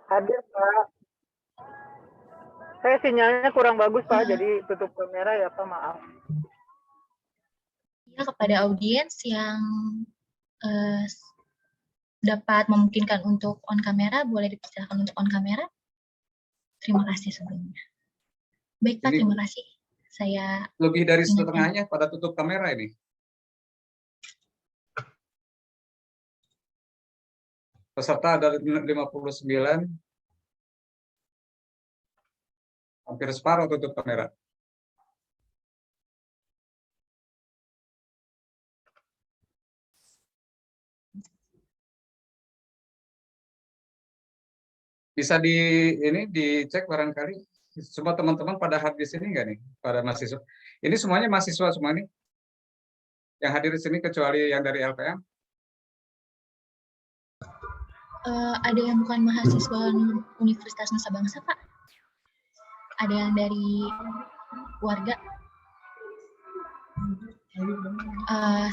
Hadir, Pak. Saya sinyalnya kurang bagus, Pak, Uh, jadi tutup kamera ya, Pak, maaf. Ya, kepada audiens yang dapat memungkinkan untuk on kamera, boleh dipersilakan untuk on kamera. Terima kasih sebelumnya. Baik, Pak, terima kasih. Saya lebih dari setengahnya pada tutup kamera ini. Peserta ada 59, hampir separuh tutup kamera. Bisa dicek barangkali semua teman-teman pada hadir di sini nggak nih, pada mahasiswa. Ini semuanya mahasiswa semua nih yang hadir di sini kecuali yang dari LPM. Ada yang bukan mahasiswa Universitas Nusa Bangsa, Pak? Ada yang dari warga?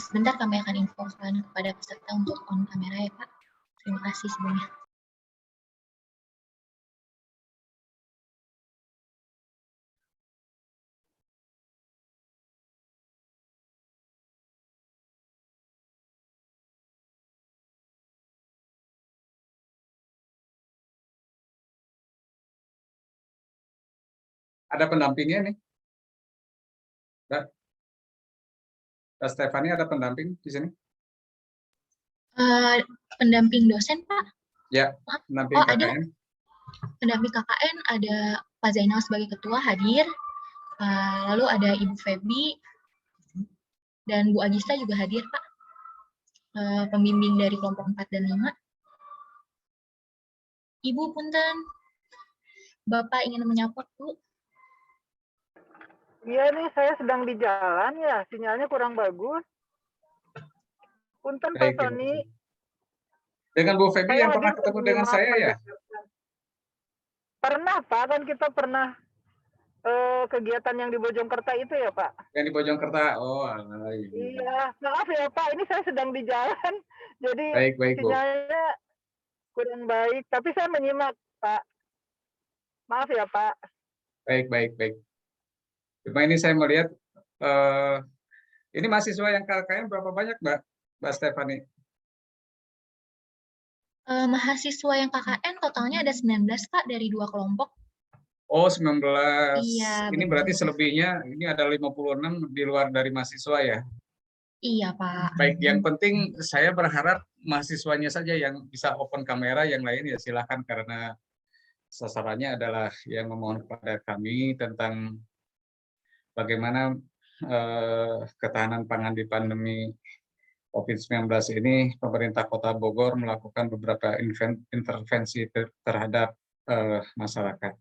Sebentar kami akan infokan kepada peserta untuk on kamera ya, Pak. Terima kasih sebelumnya. Ada pendampingnya nih. Mbak Stefani ada pendamping di sini? Pendamping dosen, Pak? Ya, pendamping KKN. Ada. Pendamping KKN ada Pak Zainal sebagai ketua hadir. Lalu ada Ibu Feby dan Bu Agista juga hadir, Pak. Pembimbing dari kelompok 4 dan 5. Ibu punten. Bapak ingin menyapa, Bu? Iya nih, saya sedang di jalan ya, sinyalnya kurang bagus. Punten, Pak Tony. Dengan Bu Feby yang pernah ketemu dengan saya ya? Pernah, Pak, kan kita pernah kegiatan yang di Bojongkerta itu ya, Pak? Yang di Bojongkerta, oh iya. Maaf ya, Pak, ini saya sedang di jalan, jadi baik, sinyalnya kurang baik, tapi saya menyimak, Pak. Maaf ya, Pak. Baik. Cuma ini saya melihat, ini mahasiswa yang KKN berapa banyak, Mbak Stefani? Mahasiswa yang KKN totalnya ada 19, Pak, dari 2 kelompok. Oh, 19. Iya, ini betul. berarti selebihnya, ini ada 56 di luar dari mahasiswa ya? Iya, Pak. Baik, yang penting saya berharap mahasiswanya saja yang bisa open kamera, yang lain ya silakan, karena sasarannya adalah yang memohon kepada kami tentang bagaimana ketahanan pangan di pandemi COVID-19 ini. Pemerintah Kota Bogor melakukan beberapa intervensi terhadap masyarakat.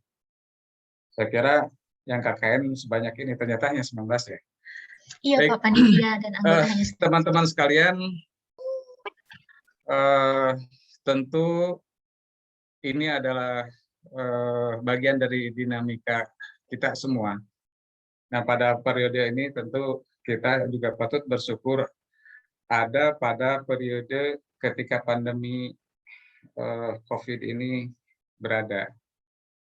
Saya kira yang KKN sebanyak ini, ternyata hanya 19 ya. Iya, baik, Pak, panitia dan anggota hanya 19. Teman-teman sekalian, tentu ini adalah bagian dari dinamika kita semua. Nah, pada periode ini tentu kita juga patut bersyukur ada pada periode ketika pandemi COVID ini berada.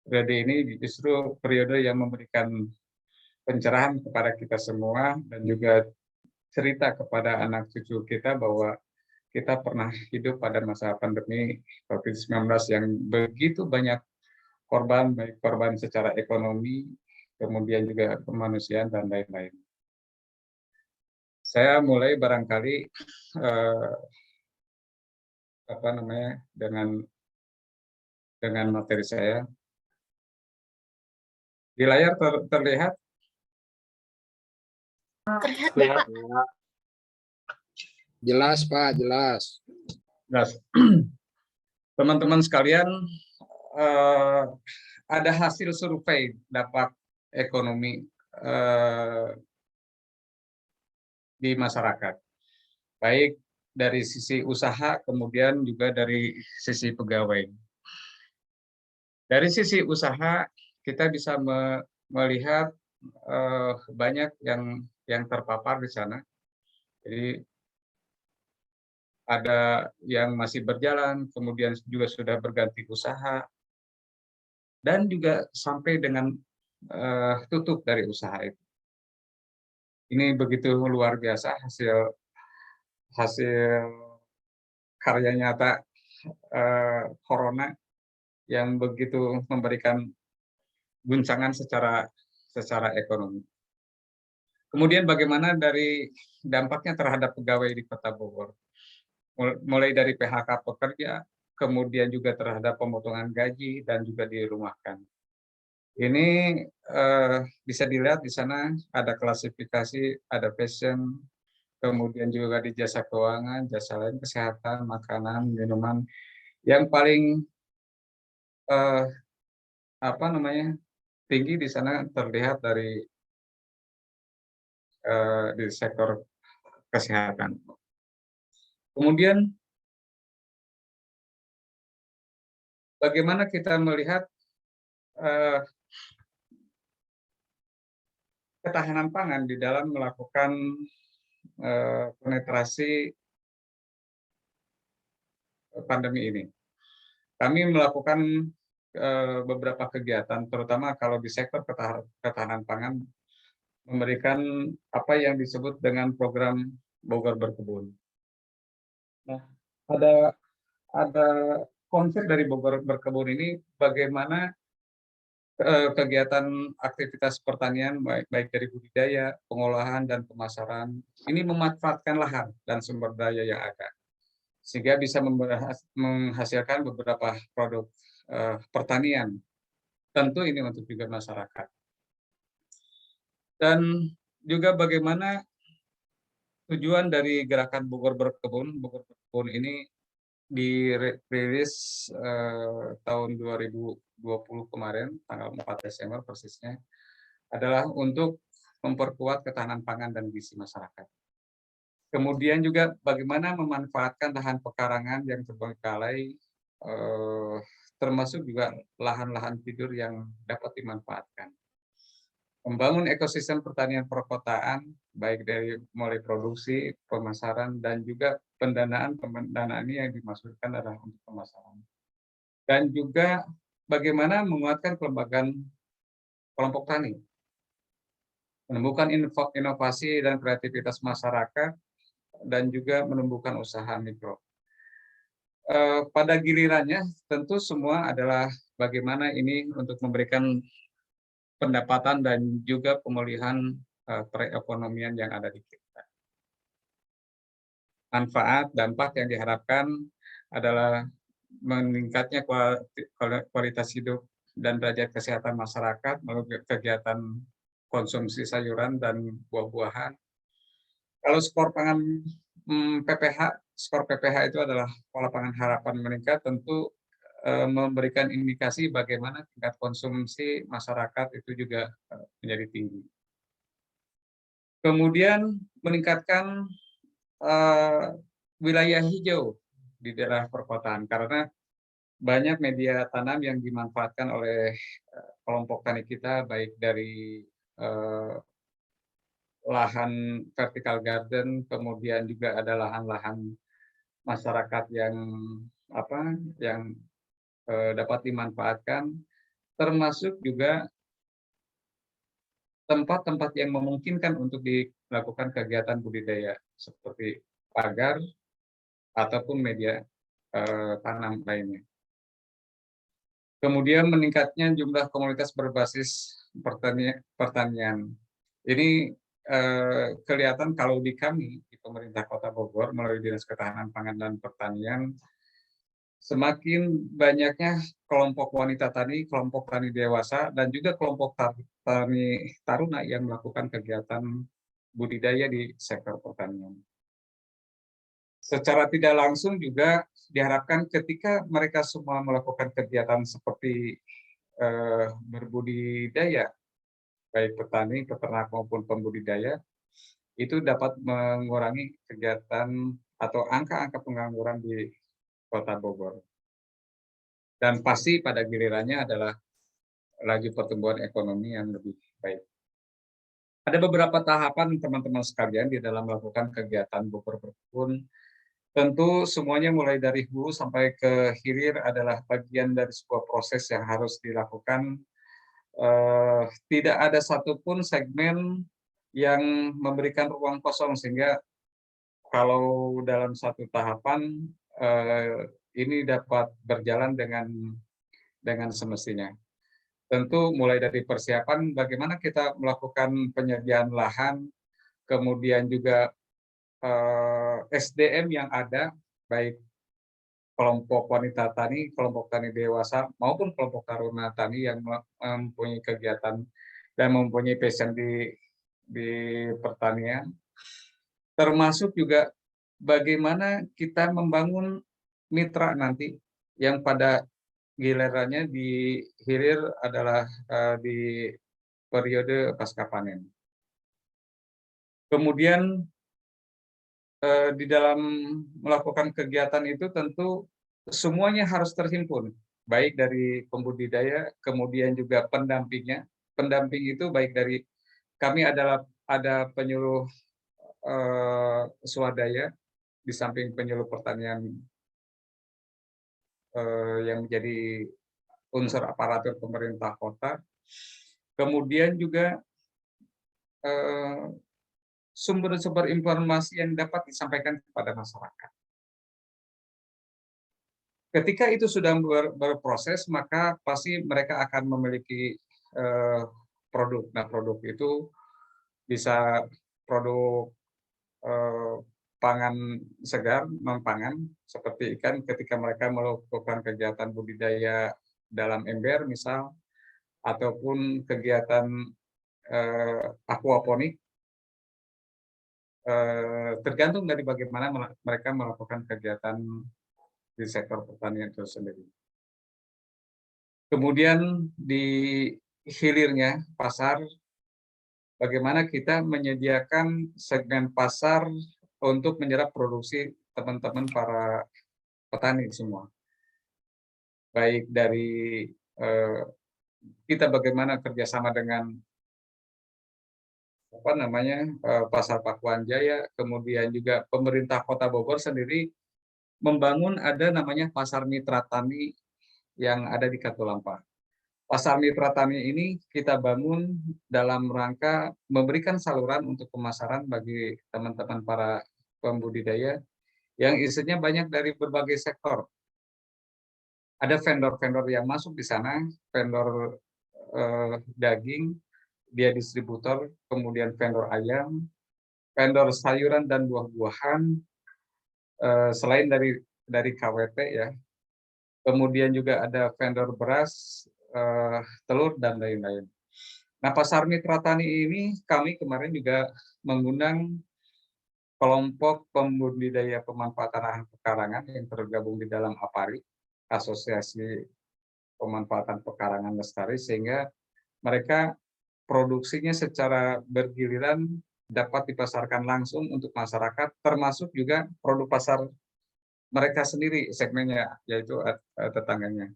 Periode ini justru periode yang memberikan pencerahan kepada kita semua dan juga cerita kepada anak cucu kita bahwa kita pernah hidup pada masa pandemi COVID-19 yang begitu banyak korban, baik korban secara ekonomi, kemudian juga kemanusiaan dan lain-lain. Saya mulai barangkali dengan materi saya. Di layar terlihat? Terlihat, Bapak. Jelas, Pak, jelas. Jelas. Teman-teman sekalian, ada hasil survei dampak ekonomi di masyarakat, baik dari sisi usaha, kemudian juga dari sisi pegawai. Dari sisi usaha, kita bisa melihat banyak yang terpapar di sana. Jadi ada yang masih berjalan, kemudian juga sudah berganti usaha, dan juga sampai dengan tutup dari usaha itu. Ini begitu luar biasa hasil karya nyata corona yang begitu memberikan guncangan secara ekonomi. Kemudian bagaimana dari dampaknya terhadap pegawai di Kota Bogor, mulai dari PHK pekerja, kemudian juga terhadap pemotongan gaji dan juga dirumahkan. Ini bisa dilihat di sana ada klasifikasi, ada fashion, kemudian juga di jasa keuangan, jasa lain, kesehatan, makanan, minuman. Yang paling tinggi di sana terlihat di sektor kesehatan. Kemudian bagaimana kita melihat ketahanan pangan di dalam melakukan penetrasi pandemi ini. Kami melakukan beberapa kegiatan, terutama kalau di sektor ketahanan pangan, memberikan apa yang disebut dengan program Bogor Berkebun. Nah, ada konsep dari Bogor Berkebun ini bagaimana kegiatan aktivitas pertanian baik dari budidaya, pengolahan dan pemasaran ini memanfaatkan lahan dan sumber daya yang ada, sehingga bisa menghasilkan beberapa produk pertanian. Tentu ini untuk juga masyarakat. Dan juga bagaimana tujuan dari gerakan Bogor Berkebun ini dirilis tahun 2020 kemarin, tanggal 4 Desember persisnya, adalah untuk memperkuat ketahanan pangan dan gizi masyarakat. Kemudian juga bagaimana memanfaatkan lahan pekarangan yang terbengkalai, termasuk juga lahan-lahan tidur yang dapat dimanfaatkan. Membangun ekosistem pertanian perkotaan, baik dari mulai produksi, pemasaran, dan juga pendanaan ini yang dimaksudkan adalah untuk pemasaran. Dan juga bagaimana menguatkan kelembagaan kelompok tani, menumbuhkan inovasi dan kreativitas masyarakat, dan juga menumbuhkan usaha mikro. Pada gilirannya, tentu semua adalah bagaimana ini untuk memberikan pendapatan dan juga pemulihan perekonomian yang ada di kita. Manfaat, dampak yang diharapkan adalah meningkatnya kualitas hidup dan derajat kesehatan masyarakat melalui kegiatan konsumsi sayuran dan buah-buahan. Kalau skor pangan skor PPH itu adalah pola pangan harapan meningkat, tentu memberikan indikasi bagaimana tingkat konsumsi masyarakat itu juga menjadi tinggi. Kemudian meningkatkan wilayah hijau di daerah perkotaan, karena banyak media tanam yang dimanfaatkan oleh kelompok tani kita, baik dari lahan vertical garden, kemudian juga ada lahan-lahan masyarakat yang dapat dimanfaatkan, termasuk juga tempat-tempat yang memungkinkan untuk dilakukan kegiatan budidaya seperti pagar ataupun media tanam lainnya. Kemudian meningkatnya jumlah komunitas berbasis pertanian. Ini kelihatan kalau di kami, di pemerintah Kota Bogor, melalui Dinas Ketahanan Pangan dan Pertanian, semakin banyaknya kelompok wanita tani, kelompok tani dewasa, dan juga kelompok tani taruna yang melakukan kegiatan budidaya di sektor pertanian. Secara tidak langsung juga diharapkan ketika mereka semua melakukan kegiatan seperti berbudidaya, baik petani, peternak maupun pembudidaya, itu dapat mengurangi kegiatan atau angka-angka pengangguran di Kota Bogor. Dan pasti pada gilirannya adalah laju pertumbuhan ekonomi yang lebih baik. Ada beberapa tahapan teman-teman sekalian di dalam melakukan kegiatan Bogor Berkebun. Tentu semuanya mulai dari hulu sampai ke hilir adalah bagian dari sebuah proses yang harus dilakukan. Tidak ada satupun segmen yang memberikan ruang kosong, sehingga kalau dalam satu tahapan ini dapat berjalan dengan semestinya. Tentu mulai dari persiapan bagaimana kita melakukan penyediaan lahan, kemudian juga SDM yang ada, baik kelompok wanita tani, kelompok tani dewasa, maupun kelompok taruna tani yang mempunyai kegiatan dan mempunyai passion di pertanian. Termasuk juga bagaimana kita membangun mitra nanti yang pada gilirannya di hilir adalah di periode pasca panen. Kemudian di dalam melakukan kegiatan itu tentu semuanya harus terhimpun, baik dari pembudidaya, kemudian juga pendampingnya. Pendamping itu baik dari kami ada penyuluh swadaya di samping penyuluh pertanian yang menjadi unsur aparatur pemerintah kota. Kemudian juga sumber-sumber informasi yang dapat disampaikan kepada masyarakat. Ketika itu sudah berproses, maka pasti mereka akan memiliki produk. Nah, produk itu bisa produk pangan segar, non-pangan, seperti ikan ketika mereka melakukan kegiatan budidaya dalam ember misal, ataupun kegiatan aquaponik, tergantung dari bagaimana mereka melakukan kegiatan di sektor pertanian itu sendiri. Kemudian di hilirnya pasar, bagaimana kita menyediakan segmen pasar untuk menyerap produksi teman-teman para petani semua. Baik dari kita bagaimana kerjasama dengan Pasar Pakuan Jaya, kemudian juga pemerintah Kota Bogor sendiri membangun ada namanya Pasar Mitra Tani yang ada di Katulampa. Pasar Mitra Tani ini kita bangun dalam rangka memberikan saluran untuk pemasaran bagi teman-teman para pembudidaya yang isinya banyak dari berbagai sektor. Ada vendor-vendor yang masuk di sana, vendor daging, dia distributor, kemudian vendor ayam, vendor sayuran dan buah-buahan, selain dari KWT ya. Kemudian juga ada vendor beras, telur, dan lain-lain. Nah, Pasar Mitra Tani ini kami kemarin juga mengundang kelompok pembudidaya pemanfaatan lahan pekarangan yang tergabung di dalam APARI, Asosiasi Pemanfaatan Pekarangan Lestari, sehingga mereka produksinya secara bergiliran dapat dipasarkan langsung untuk masyarakat, termasuk juga produk pasar mereka sendiri segmennya, yaitu tetangganya.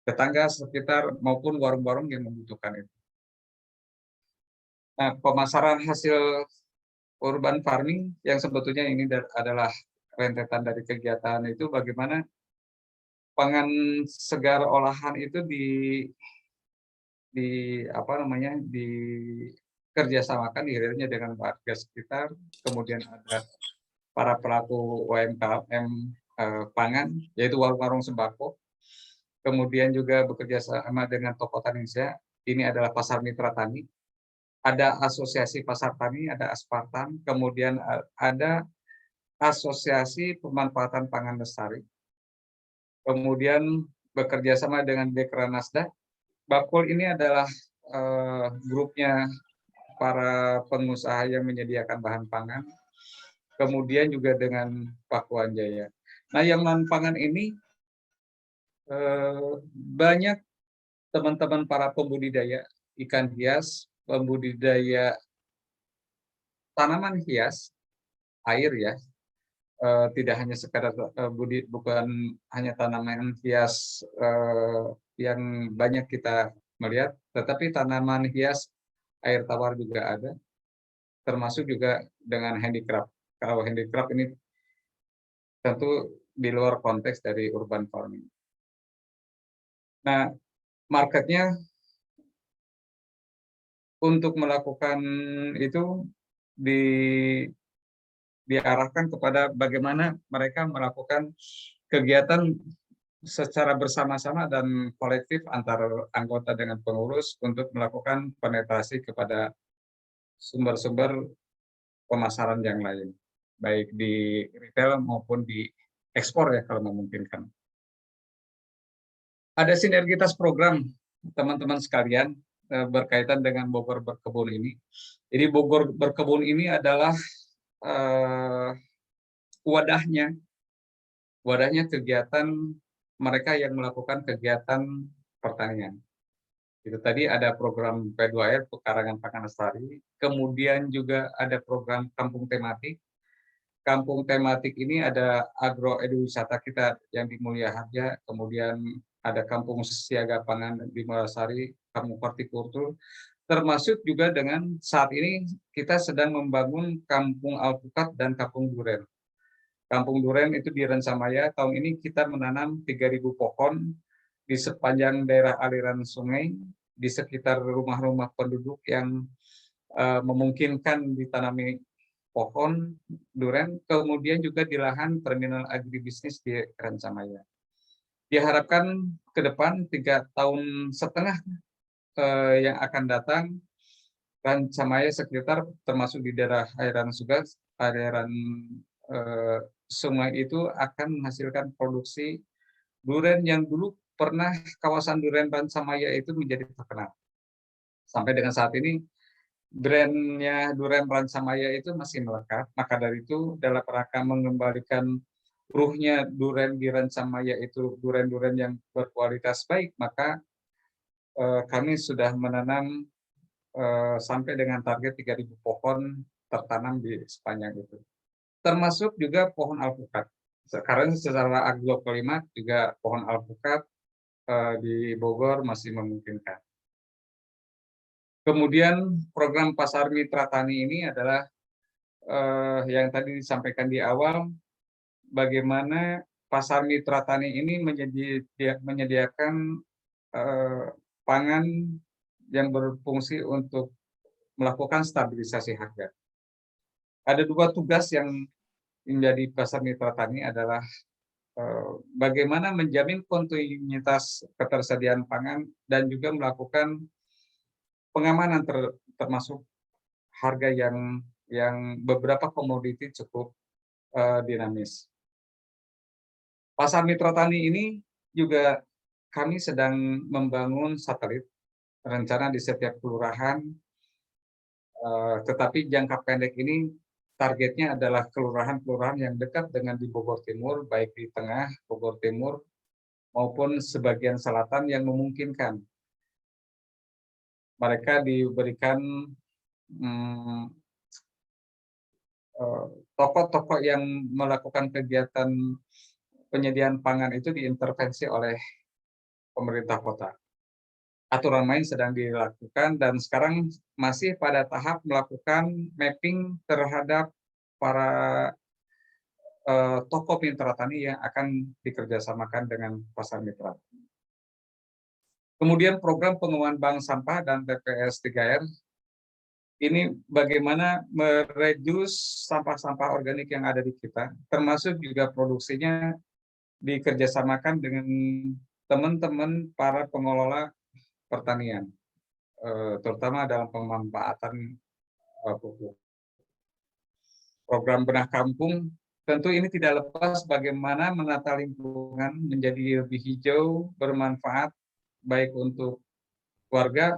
Tetangga sekitar maupun warung-warung yang membutuhkan itu. Nah, pemasaran hasil urban farming yang sebetulnya ini adalah rentetan dari kegiatan itu, bagaimana pangan segar olahan itu dikerjasamakan hilirnya dengan warga sekitar, kemudian ada para pelaku UMKM pangan, yaitu warung-warung sembako, kemudian juga bekerja sama dengan toko tani. Ini adalah Pasar Mitra Tani, ada Asosiasi Pasar Tani, ada Aspartan, kemudian ada Asosiasi Pemanfaatan Pangan Lestari, kemudian bekerja sama dengan Dekranasda. Bakul ini adalah grupnya para pengusaha yang menyediakan bahan pangan, kemudian juga dengan Pakuan Jaya. Nah, yang non-pangan ini banyak teman-teman para pembudidaya ikan hias, pembudidaya tanaman hias, air ya, tidak hanya sekadar bukan hanya tanaman hias yang banyak kita melihat, tetapi tanaman hias air tawar juga ada, termasuk juga dengan handicraft. Kalau handicraft ini tentu di luar konteks dari urban farming. Nah, marketnya untuk melakukan itu diarahkan kepada bagaimana mereka melakukan kegiatan secara bersama-sama dan kolektif antar anggota dengan pengurus untuk melakukan penetrasi kepada sumber-sumber pemasaran yang lain, baik di retail maupun di ekspor ya kalau memungkinkan. Ada sinergitas program teman-teman sekalian berkaitan dengan Bogor Berkebun ini. Jadi Bogor Berkebun ini adalah wadahnya kegiatan mereka yang melakukan kegiatan pertanian. Itu tadi ada program P2R, Pekarangan Pangan Lestari, kemudian juga ada program kampung tematik. Kampung tematik ini ada agroeduwisata kita yang di Mulia Harja, kemudian ada kampung siaga pangan di Mulasari, kampung hortikultur, termasuk juga dengan saat ini kita sedang membangun kampung alpukat dan kampung duren. Kampung duren itu di Rensamaya, tahun ini kita menanam 3.000 pohon di sepanjang daerah aliran sungai, di sekitar rumah-rumah penduduk yang memungkinkan ditanami pohon duren, kemudian juga di lahan terminal agribisnis di Rensamaya. Diharapkan ke depan 3,5 tahun yang akan datang, Rensamaya sekitar termasuk di daerah aliran Sugas, aliran sungai itu akan menghasilkan produksi duren yang dulu pernah kawasan duren Rensamaya itu menjadi terkenal. Sampai dengan saat ini brandnya duren Rensamaya itu masih melekat. Maka dari itu dalam rangka mengembalikan ruhnya duren di Rensamaya itu duren-duren yang berkualitas baik, maka kami sudah menanam sampai dengan target 3.000 pohon tertanam di sepanjang itu. Termasuk juga pohon alpukat. Sekarang secara agroklimat juga pohon alpukat di Bogor masih memungkinkan. Kemudian program Pasar Mitra Tani ini adalah yang tadi disampaikan di awal, bagaimana Pasar Mitra Tani ini menyediakan pangan yang berfungsi untuk melakukan stabilisasi harga. Ada 2 tugas yang menjadi Pasar Mitra Tani adalah bagaimana menjamin kontinuitas ketersediaan pangan dan juga melakukan pengamanan termasuk harga yang beberapa komoditi cukup dinamis. Pasar Mitra Tani ini juga kami sedang membangun satelit rencana di setiap kelurahan, tetapi jangka pendek ini targetnya adalah kelurahan-kelurahan yang dekat dengan di Bogor Timur, baik di tengah Bogor Timur maupun sebagian selatan yang memungkinkan. Mereka diberikan tokoh-tokoh yang melakukan kegiatan penyediaan pangan itu diintervensi oleh pemerintah kota. Aturan main sedang dilakukan dan sekarang masih pada tahap melakukan mapping terhadap para tokoh mitra tani yang akan dikerjasamakan dengan pasar mitra. Kemudian program pengelolaan bank sampah dan TPS 3R, ini bagaimana mereduce sampah-sampah organik yang ada di kita, termasuk juga produksinya dikerjasamakan dengan teman-teman para pengelola pertanian, terutama dalam pemanfaatan pupuk. Program Benah Kampung, tentu ini tidak lepas bagaimana menata lingkungan menjadi lebih hijau, bermanfaat, baik untuk warga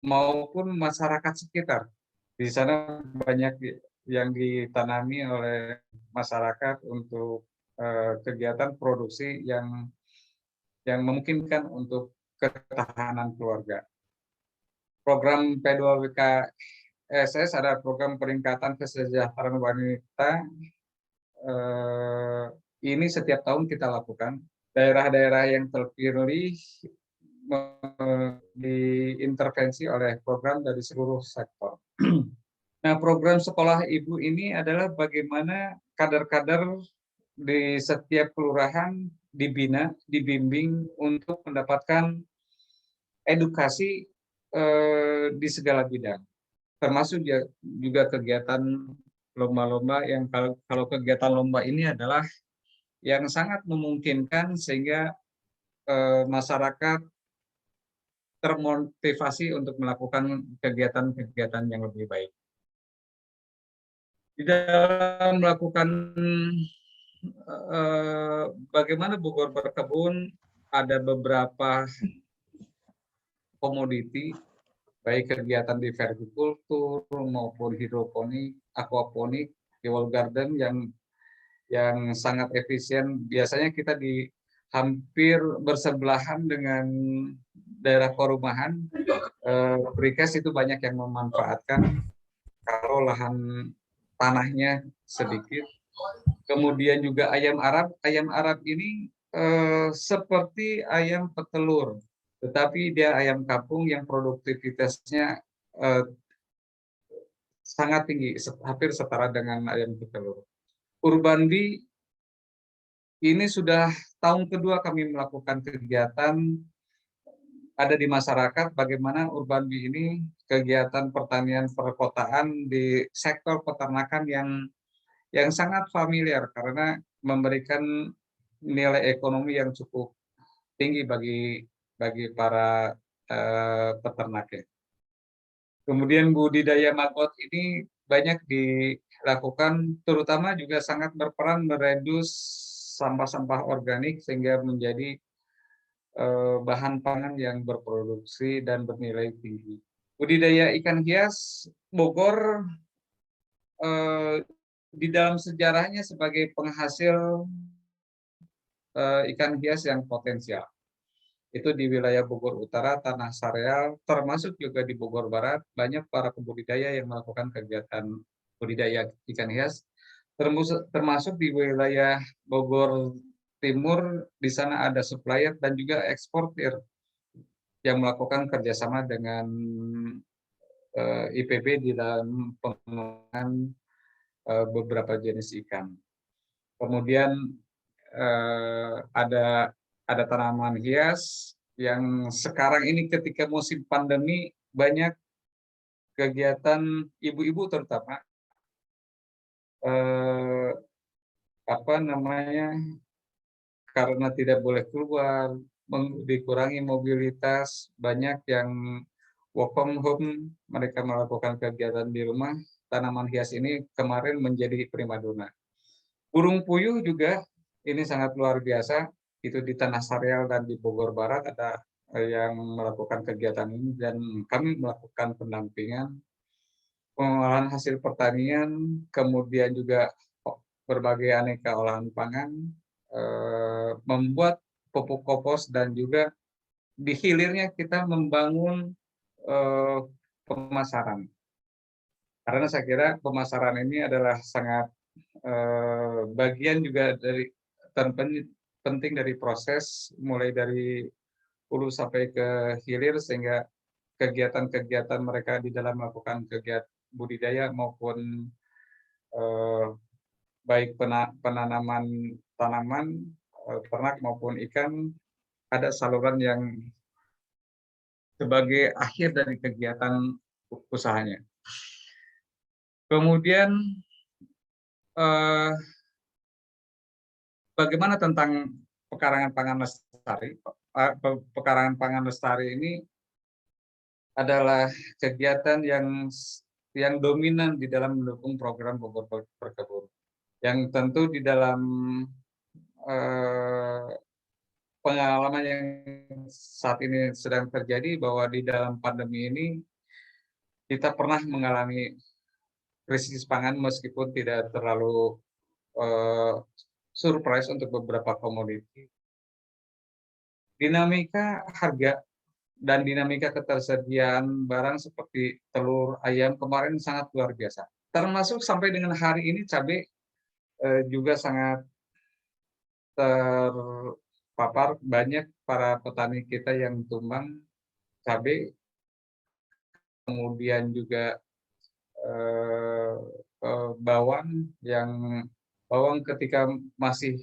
maupun masyarakat sekitar. Di sana banyak yang ditanami oleh masyarakat untuk kegiatan produksi yang memungkinkan untuk ketahanan keluarga. Program P2WK-SS ada program peningkatan kesejahteraan wanita. Ini setiap tahun kita lakukan. Daerah-daerah yang terpilih diintervensi oleh program dari seluruh sektor. Nah, program sekolah ibu ini adalah bagaimana kader-kader di setiap kelurahan dibina, dibimbing untuk mendapatkan edukasi di segala bidang, termasuk juga kegiatan lomba-lomba yang kalau kegiatan lomba ini adalah yang sangat memungkinkan sehingga masyarakat termotivasi untuk melakukan kegiatan-kegiatan yang lebih baik. Di dalam melakukan bagaimana Bogor berkebun, ada beberapa komoditi, baik kegiatan di vertikultur maupun hidroponik, aquaponik, wall garden yang sangat efisien. Biasanya kita di hampir bersebelahan dengan daerah perumahan. Prikes itu banyak yang memanfaatkan kalau lahan tanahnya sedikit. Kemudian juga ayam Arab ini seperti ayam petelur, tetapi dia ayam kampung yang produktivitasnya sangat tinggi, hampir setara dengan ayam petelur. Urban Bee ini sudah tahun kedua kami melakukan kegiatan ada di masyarakat, bagaimana Urban Bee ini kegiatan pertanian perkotaan di sektor peternakan yang sangat familiar karena memberikan nilai ekonomi yang cukup tinggi bagi para peternaknya. Kemudian budidaya maggot ini banyak dilakukan, terutama juga sangat berperan meredus sampah-sampah organik sehingga menjadi bahan pangan yang berproduksi dan bernilai tinggi. Budidaya ikan hias, Bogor di dalam sejarahnya sebagai penghasil ikan hias yang potensial. Itu di wilayah Bogor Utara, Tanah Sareal, termasuk juga di Bogor Barat, banyak para pembudidaya yang melakukan kegiatan budidaya ikan hias, termasuk di wilayah Bogor Timur, di sana ada supplier dan juga eksportir yang melakukan kerjasama dengan IPB di dalam pengembangan beberapa jenis ikan. Kemudian ada tanaman hias yang sekarang ini ketika musim pandemi banyak kegiatan ibu-ibu terutama karena tidak boleh keluar, dikurangi mobilitas, banyak yang work from home, mereka melakukan kegiatan di rumah. Tanaman hias ini kemarin menjadi primadona. Burung puyuh juga ini sangat luar biasa, itu di Tanah Sareal dan di Bogor Barat ada yang melakukan kegiatan ini dan kami melakukan pendampingan, pengolahan hasil pertanian, kemudian juga berbagai aneka olahan pangan, membuat pupuk kompos dan juga di hilirnya kita membangun pemasaran. Karena saya kira pemasaran ini adalah sangat bagian juga dari penting dari proses mulai dari hulu sampai ke hilir sehingga kegiatan-kegiatan mereka di dalam melakukan kegiatan budidaya maupun baik penanaman tanaman, ternak maupun ikan ada saluran yang sebagai akhir dari kegiatan usahanya. Kemudian bagaimana tentang pekarangan pangan lestari? Pekarangan pangan lestari ini adalah kegiatan yang dominan di dalam mendukung program Bogor Berkebun. Yang tentu di dalam pengalaman yang saat ini sedang terjadi bahwa di dalam pandemi ini kita pernah mengalami krisis pangan meskipun tidak terlalu surprise untuk beberapa komoditi. Dinamika harga dan dinamika ketersediaan barang seperti telur, ayam kemarin sangat luar biasa. Termasuk sampai dengan hari ini cabai juga sangat terpapar, banyak para petani kita yang tumbang cabai, kemudian juga bawang yang bawang ketika masih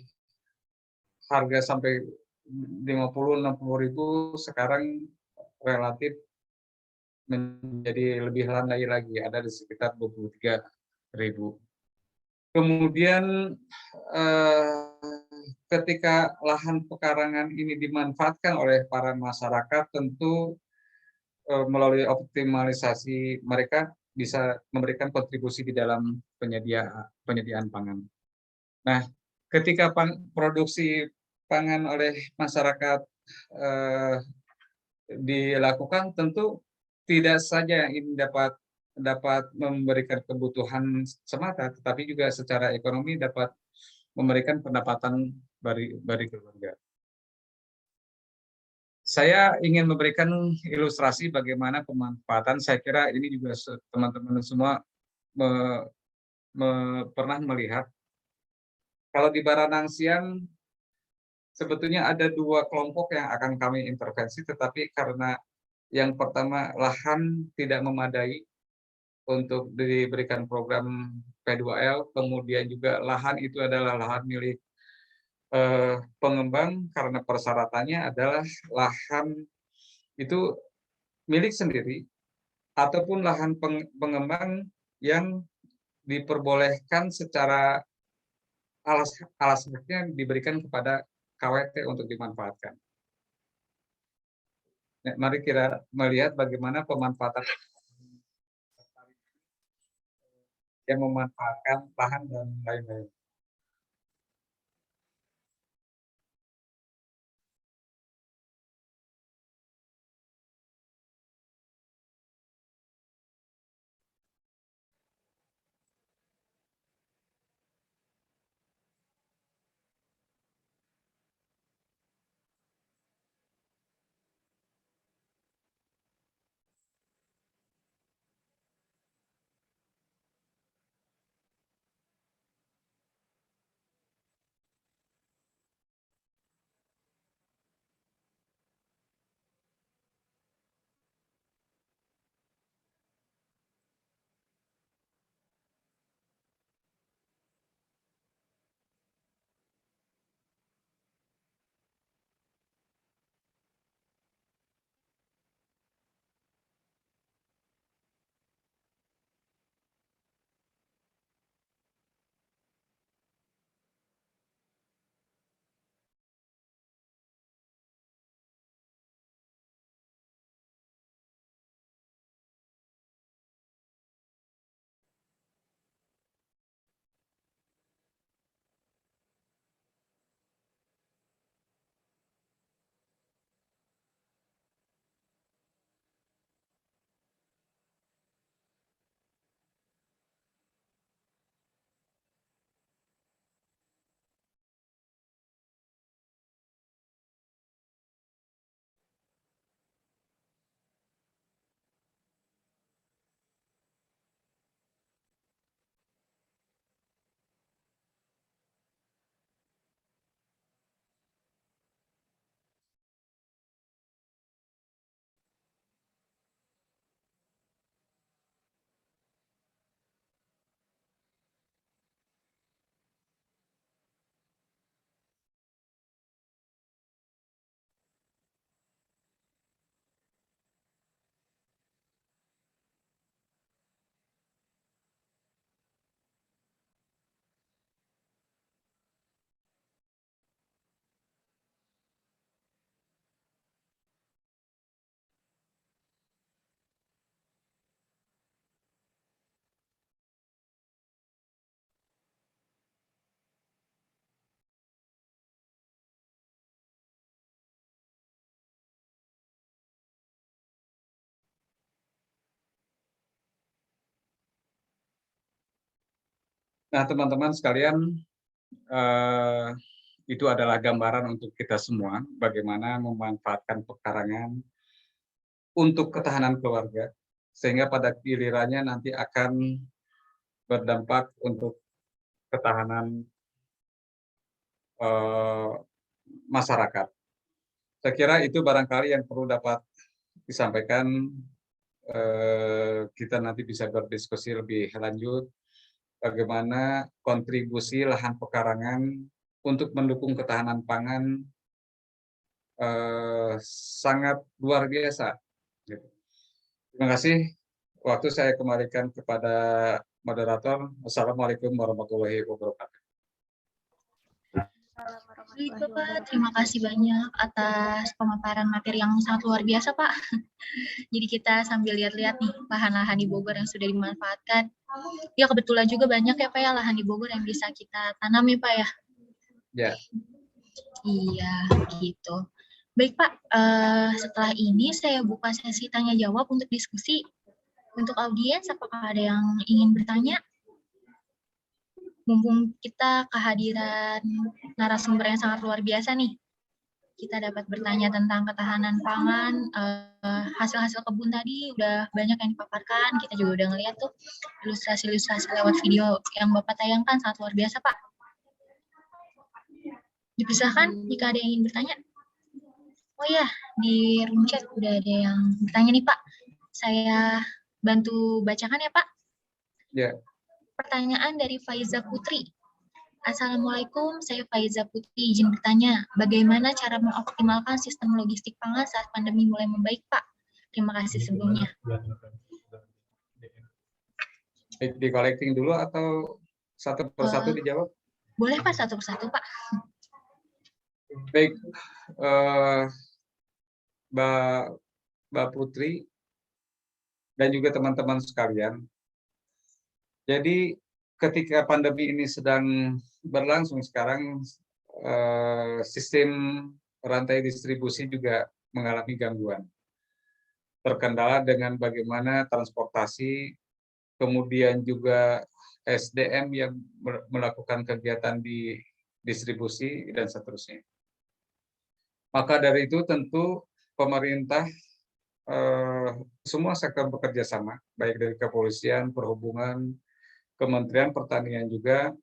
harga sampai 50-60 ribu, sekarang relatif menjadi lebih landai lagi, ada di sekitar 23 ribu. Kemudian ketika lahan pekarangan ini dimanfaatkan oleh para masyarakat, tentu melalui optimalisasi mereka bisa memberikan kontribusi di dalam penyediaan pangan. Nah, ketika produksi pangan oleh masyarakat dilakukan, tentu tidak saja ini dapat memberikan kebutuhan semata, tetapi juga secara ekonomi dapat memberikan pendapatan bagi keluarga. Saya ingin memberikan ilustrasi bagaimana pemanfaatan. Saya kira ini juga teman-teman semua pernah melihat. Kalau di Baranangsiang sebetulnya ada 2 kelompok yang akan kami intervensi, tetapi karena yang pertama lahan tidak memadai untuk diberikan program P2L, kemudian juga lahan itu adalah lahan milik pengembang karena persyaratannya adalah lahan itu milik sendiri ataupun lahan pengembang yang diperbolehkan secara alasnya diberikan kepada KWT untuk dimanfaatkan. Nah, mari kita melihat bagaimana pemanfaatan yang memanfaatkan lahan dan lain-lain. Nah, teman-teman sekalian, itu adalah gambaran untuk kita semua bagaimana memanfaatkan pekarangan untuk ketahanan keluarga, sehingga pada gilirannya nanti akan berdampak untuk ketahanan masyarakat. Saya kira itu barangkali yang perlu dapat disampaikan. Kita nanti bisa berdiskusi lebih lanjut bagaimana kontribusi lahan pekarangan untuk mendukung ketahanan pangan sangat luar biasa. Terima kasih. Waktu saya kembalikan kepada moderator. Assalamualaikum warahmatullahi wabarakatuh. Baik, Bapak. Terima kasih banyak atas pemaparan materi yang sangat luar biasa, Pak. Jadi kita sambil lihat-lihat nih lahan-lahan di Bogor yang sudah dimanfaatkan. Ya, kebetulan juga banyak ya, Pak, ya, lahan di Bogor yang bisa kita tanam ya, Pak, ya. Ya. Iya, gitu. Baik, Pak. Setelah ini saya buka sesi tanya-jawab untuk diskusi. Untuk audiens, apakah ada yang ingin bertanya? Mumpung kita kehadiran narasumber yang sangat luar biasa nih. Kita dapat bertanya tentang ketahanan pangan, hasil-hasil kebun tadi udah banyak yang dipaparkan, kita juga udah ngeliat tuh ilustrasi-ilustrasi lewat video yang Bapak tayangkan, sangat luar biasa, Pak. Dipersilakan jika ada yang ingin bertanya. Oh ya, di room chat udah ada yang bertanya nih, Pak. Saya bantu bacakan ya, Pak. Ya. Pertanyaan dari Faiza Putri. Assalamualaikum, saya Faiza Putri. Izin bertanya, bagaimana cara mengoptimalkan sistem logistik pangan saat pandemi mulai membaik, Pak? Terima kasih sebelumnya. Di collecting dulu atau satu persatu dijawab? Boleh, Pak, satu persatu, Pak. Baik, Mbak Putri dan juga teman-teman sekalian. Jadi ketika pandemi ini sedang berlangsung sekarang, sistem rantai distribusi juga mengalami gangguan. Terkendala dengan bagaimana transportasi, kemudian juga SDM yang melakukan kegiatan di distribusi, dan seterusnya. Maka dari itu tentu pemerintah, semua sektor bekerja sama, baik dari kepolisian, perhubungan, Kementerian Pertanian juga.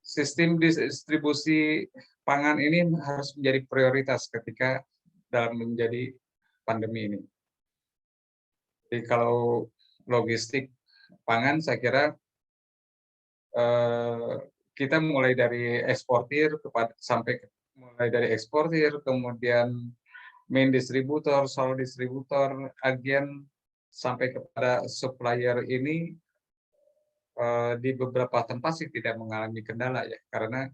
Sistem distribusi pangan ini harus menjadi prioritas ketika dalam menjadi pandemi ini. Jadi kalau logistik pangan, saya kira kita mulai dari eksportir mulai dari eksportir, kemudian main distributor, solo distributor, agen, sampai kepada supplier ini di beberapa tempat sih tidak mengalami kendala ya, karena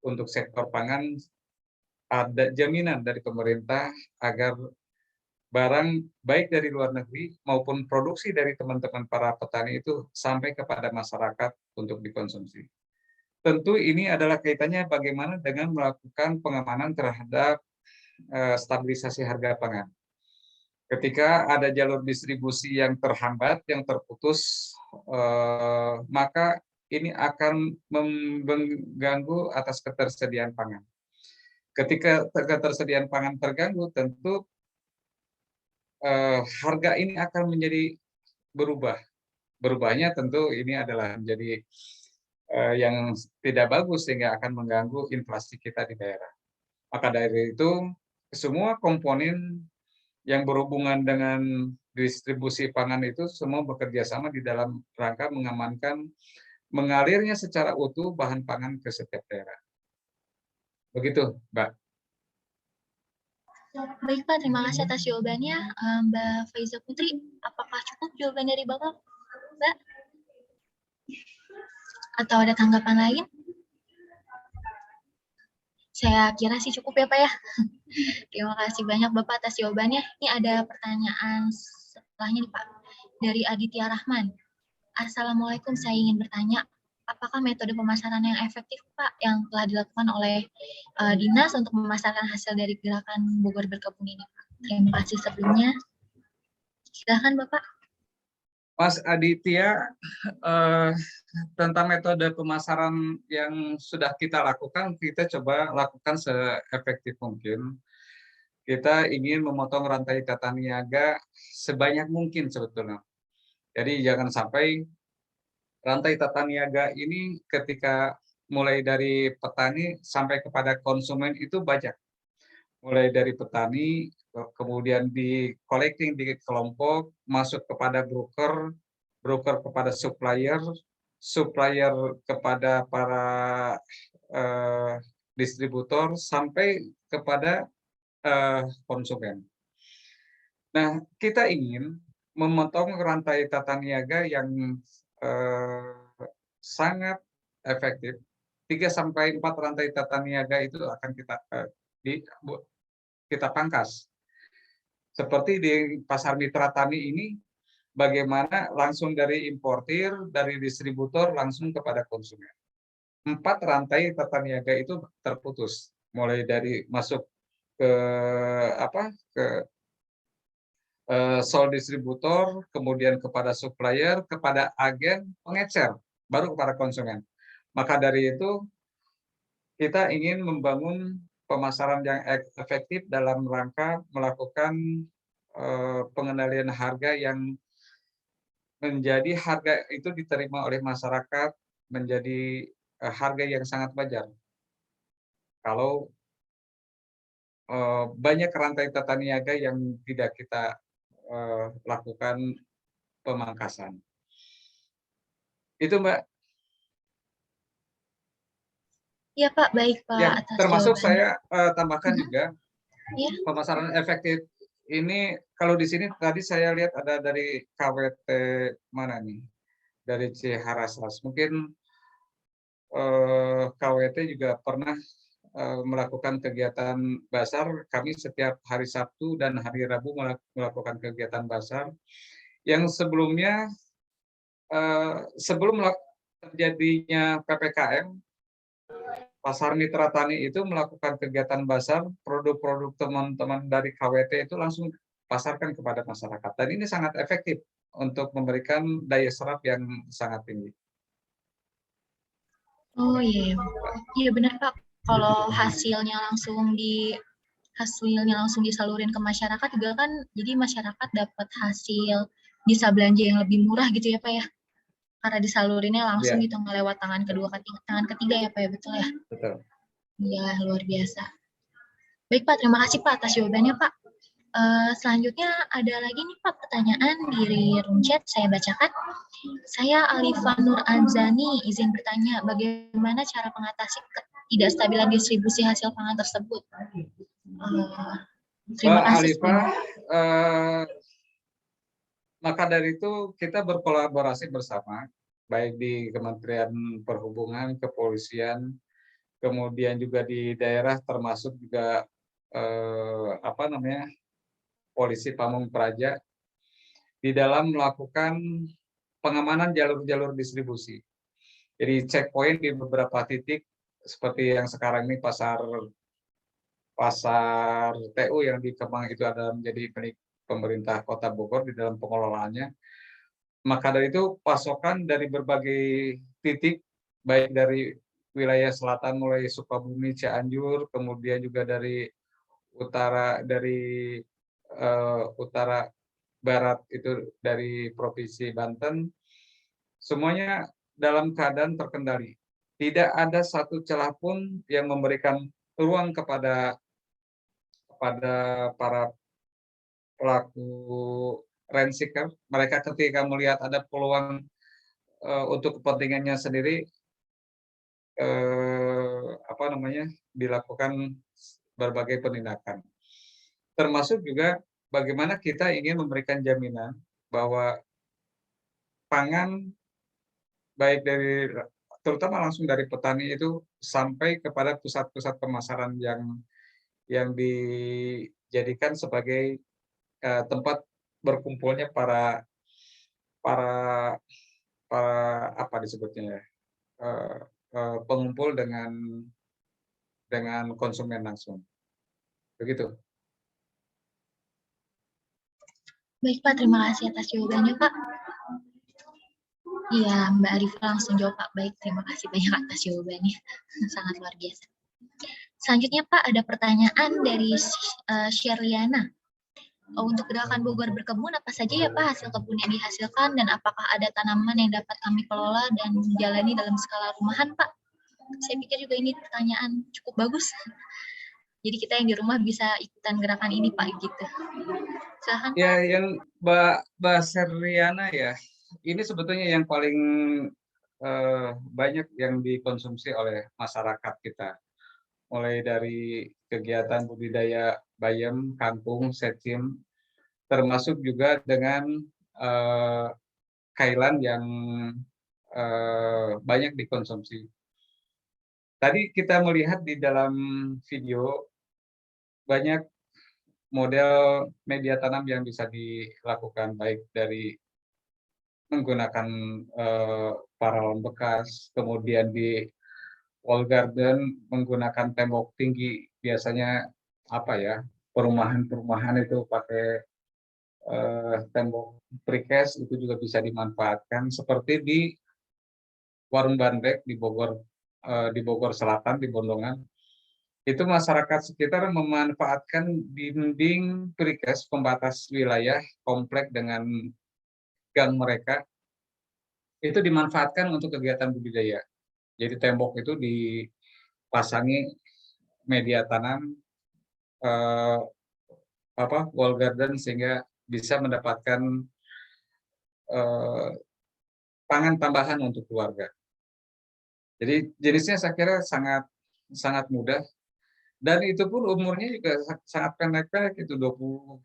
untuk sektor pangan ada jaminan dari pemerintah agar barang baik dari luar negeri maupun produksi dari teman-teman para petani itu sampai kepada masyarakat untuk dikonsumsi. Tentu ini adalah kaitannya bagaimana dengan melakukan pengamanan terhadap stabilisasi harga pangan. Ketika ada jalur distribusi yang terhambat, yang terputus, maka ini akan mengganggu atas ketersediaan pangan. Ketika ketersediaan pangan terganggu, tentu harga ini akan menjadi berubah. Berubahnya tentu ini adalah menjadi yang tidak bagus sehingga akan mengganggu inflasi kita di daerah. Maka dari itu, semua komponen yang berhubungan dengan distribusi pangan itu semua bekerja sama di dalam rangka mengamankan mengalirnya secara utuh bahan pangan ke setiap daerah. Begitu, Mbak. Baik, Pak. Terima kasih atas jawabannya. Mbak Faiza Putri, apakah cukup jawaban dari Bapak, Mbak? Atau ada tanggapan lain? Saya kira sih cukup ya, Pak ya. Terima kasih banyak Bapak atas jawabannya. Ini ada pertanyaan setelahnya nih, Pak. Dari Aditya Rahman. Assalamualaikum, saya ingin bertanya, apakah metode pemasaran yang efektif, Pak, yang telah dilakukan oleh Dinas untuk memasarkan hasil dari gerakan Bogor Berkebun ini, Pak? Terima kasih sebelumnya. Silakan, Bapak. Mas Aditya, tentang metode pemasaran yang sudah kita lakukan, kita coba lakukan seefektif mungkin. Kita ingin memotong rantai tata niaga sebanyak mungkin sebetulnya. Jadi jangan sampai rantai tata niaga ini ketika mulai dari petani sampai kepada konsumen itu banyak. Mulai dari petani, kemudian di collecting di kelompok, masuk kepada broker, broker kepada supplier, supplier kepada para distributor sampai kepada konsumen. Nah, kita ingin memotong rantai tata niaga yang sangat efektif. 3-4 rantai tata niaga itu akan kita pangkas. Seperti di pasar mitra tani ini, bagaimana langsung dari importir, dari distributor langsung kepada konsumen. 4 rantai tata niaga itu terputus, mulai dari masuk ke sole distributor, kemudian kepada supplier, kepada agen, pengecer, baru kepada konsumen. Maka dari itu kita ingin membangun pemasaran yang efektif dalam rangka melakukan pengendalian harga yang menjadi harga itu diterima oleh masyarakat menjadi harga yang sangat wajar. Kalau banyak rantai tata niaga yang tidak kita lakukan pemangkasan. Itu Mbak. Iya Pak, baik Pak Ya, atas termasuk jawabannya. saya tambahkan juga Iya. pemasaran efektif ini kalau di sini tadi saya lihat ada dari KWT mana nih? Dari Ciharasas. Mungkin KWT juga pernah melakukan kegiatan basar. Kami setiap hari Sabtu dan hari Rabu melakukan kegiatan basar. Yang sebelumnya sebelum terjadinya PPKM, Pasar Mitra Tani itu melakukan kegiatan basar, produk-produk teman-teman dari KWT itu langsung pasarkan kepada masyarakat. Dan ini sangat efektif untuk memberikan daya serap yang sangat tinggi. Oh iya, iya benar Pak. Kalau hasilnya langsung disalurin ke masyarakat juga kan, jadi masyarakat dapat hasil bisa belanja yang lebih murah gitu ya Pak ya. Karena disalurinnya langsung gitu nggak lewat tangan ketiga ya Pak ya, betul ya? Betul. Iya, luar biasa. Baik Pak, terima kasih Pak atas jawabannya Pak. Selanjutnya ada lagi nih Pak pertanyaan di room chat, saya bacakan. Saya Alifa Nur Anzani, izin bertanya bagaimana cara mengatasi ketidakstabilan distribusi hasil pangan tersebut. Terima kasih. Alifa, maka dari itu kita berkolaborasi bersama, baik di Kementerian Perhubungan, Kepolisian, kemudian juga di daerah termasuk juga Polisi Pamung Praja di dalam melakukan pengamanan jalur-jalur distribusi. Jadi checkpoint di beberapa titik seperti yang sekarang ini pasar TU yang di Kemang itu adalah menjadi milik pemerintah Kota Bogor di dalam pengelolaannya. Maka dari itu pasokan dari berbagai titik, baik dari wilayah selatan mulai Sukabumi, Cianjur, kemudian juga dari utara barat itu dari Provinsi Banten, semuanya dalam keadaan terkendali. Tidak ada satu celah pun yang memberikan ruang kepada para pelaku rent seeker. Mereka ketika melihat ada peluang untuk kepentingannya sendiri, dilakukan berbagai penindakan. Termasuk juga bagaimana kita ingin memberikan jaminan bahwa pangan baik terutama langsung dari petani itu sampai kepada pusat-pusat pemasaran yang dijadikan sebagai tempat berkumpulnya para apa disebutnya ya, pengumpul dengan konsumen langsung. Begitu. Baik Pak, terima kasih atas jawabannya Pak. Iya, Mbak Arifah langsung jawab Pak. Baik, terima kasih banyak atas jawabannya. Sangat luar biasa. Selanjutnya Pak, ada pertanyaan dari Sherliana. Untuk gerakan Bogor berkebun, apa saja ya Pak hasil kebun yang dihasilkan dan apakah ada tanaman yang dapat kami kelola dan menjalani dalam skala rumahan Pak? Saya pikir juga ini pertanyaan cukup bagus. Jadi kita yang di rumah bisa ikutan gerakan ini Pak gitu. Silahkan Pak. Ya, yang Mbak Sherliana ya, ini sebetulnya yang paling banyak yang dikonsumsi oleh masyarakat kita. Mulai dari kegiatan budidaya bayam, kangkung, secim, termasuk juga dengan kailan yang banyak dikonsumsi. Tadi kita melihat di dalam video banyak model media tanam yang bisa dilakukan, baik dari menggunakan paralon bekas, kemudian di wall garden menggunakan tembok tinggi, biasanya apa ya, perumahan-perumahan itu pakai tembok precast, itu juga bisa dimanfaatkan, seperti di Warung Bandrek di Bogor Selatan, di Bondongan. Itu masyarakat sekitar memanfaatkan dinding precast pembatas wilayah komplek dengan gang mereka, itu dimanfaatkan untuk kegiatan budidaya. Jadi tembok itu dipasangi media tanam wall garden, sehingga bisa mendapatkan pangan tambahan untuk keluarga. Jadi jenisnya saya kira sangat mudah, dan itu pun umurnya juga sangat pendek-pendek, itu 20